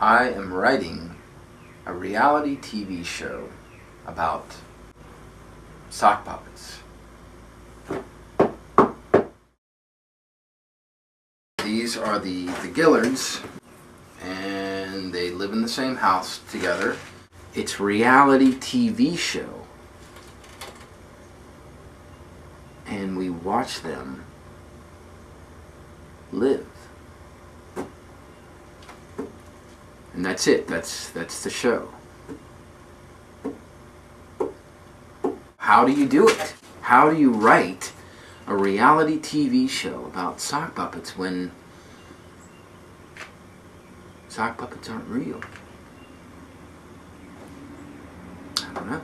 I am writing a reality TV show about sock puppets. These are the gillerds, and they live in the same house together. It's a reality TV show, and we watch them live. And that's it. That's the show. How do you do it? How do you write a reality TV show about sock puppets when sock puppets aren't real? I don't know.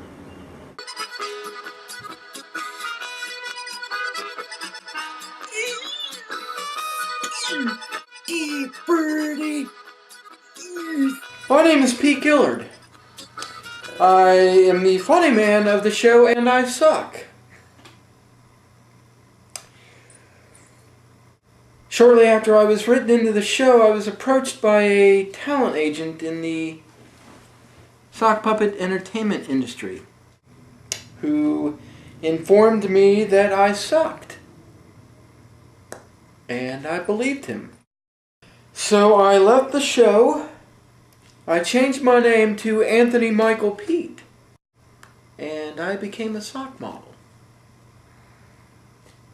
Birdie. My name is Pete Gillerd. I am the funny man of the show, and I suck. Shortly after I was written into the show, I was approached by a talent agent in the sock puppet entertainment industry who informed me that I sucked. And I believed him. So I left the show. I changed my name to Anthony Michael Pete, and I became a sock model.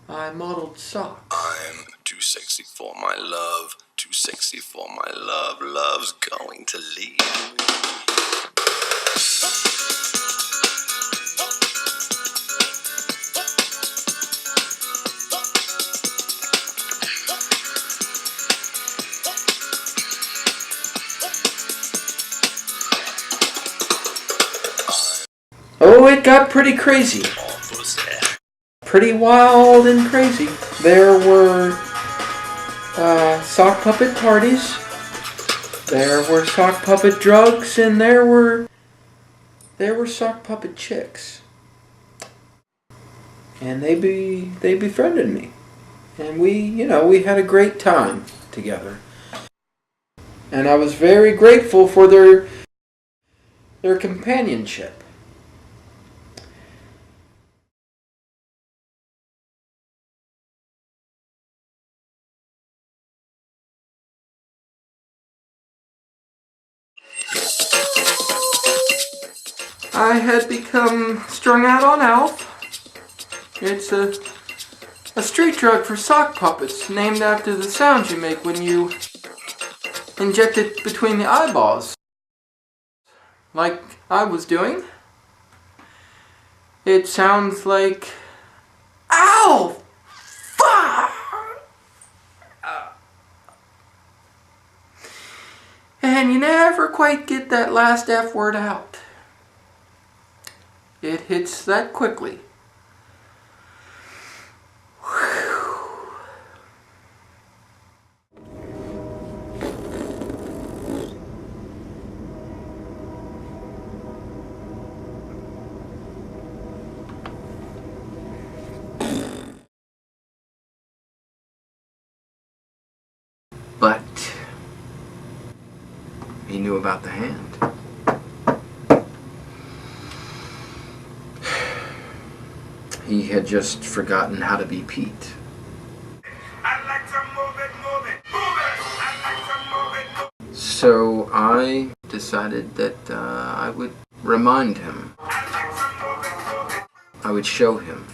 I modeled socks. I'm too sexy for my love, too sexy for my love, love's going to leave me. Oh, it got pretty crazy. Pretty wild and crazy. There were sock puppet parties. There were sock puppet drugs, and there were sock puppet chicks. And they befriended me, and we had a great time together. And I was very grateful for their companionship. I had become strung out on Alf. It's a street drug for sock puppets, named after the sounds you make when you inject it between the eyeballs. Like I was doing. It sounds like, ow! Fuck! And you never quite get that last F word out. It hits that quickly. But he knew about the hand. He had just forgotten how to be Pete. I'd like to move it, move it, move it. I'd like to move it, move it. So I decided that I would remind him. I'd like to move it, move it. I would show him.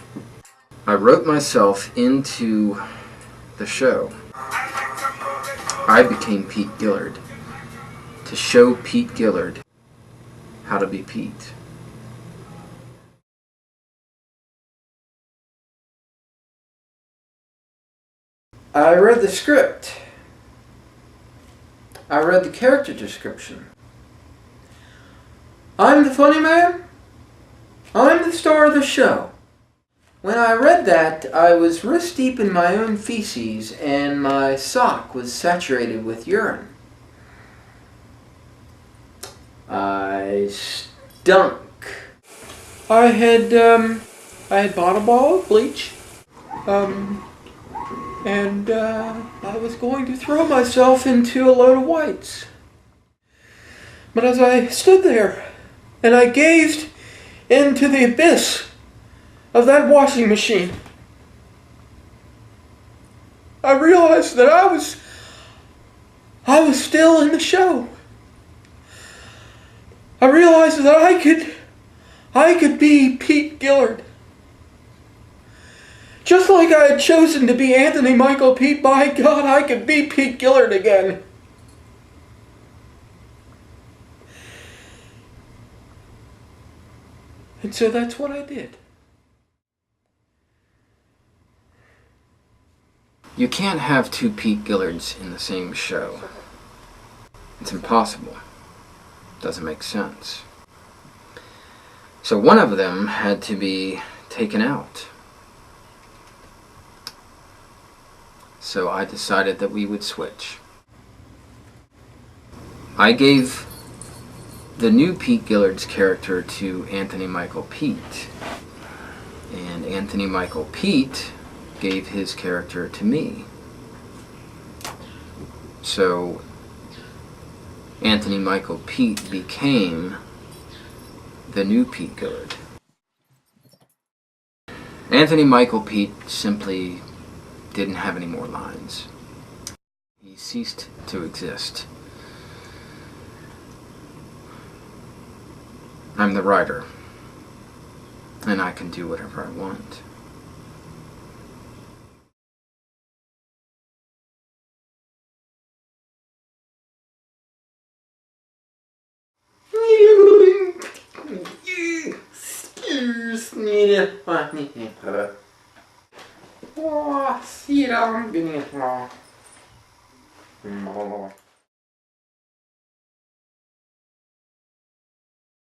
I wrote myself into the show. I'd like to move it, move it. I became Pete Gillerd to show Pete Gillerd how to be Pete. I read the script. I read the character description. I'm the funny man. I'm the star of the show. When I read that, I was wrist deep in my own feces, and my sock was saturated with urine. I stunk. I had bought a bottle of bleach, and I was going to throw myself into a load of whites. But as I stood there and I gazed into the abyss of that washing machine, I realized that I was still in the show. I realized that I could be Pete Gillerd. Just like I had chosen to be Anthony Michael Pete, by God, I could be Pete Gillerd again. And so that's what I did. You can't have two Pete Gillerds in the same show. It's impossible. Doesn't make sense. So one of them had to be taken out. So I decided that we would switch. I gave the new Pete Gillerds character to Anthony Michael Pete, and Anthony Michael Pete gave his character to me. So Anthony Michael Pete became the new Pete Gillerd. Anthony Michael Pete simply didn't have any more lines. He ceased to exist. I'm the writer, and I can do whatever I want. Excuse me. Oh, sit down.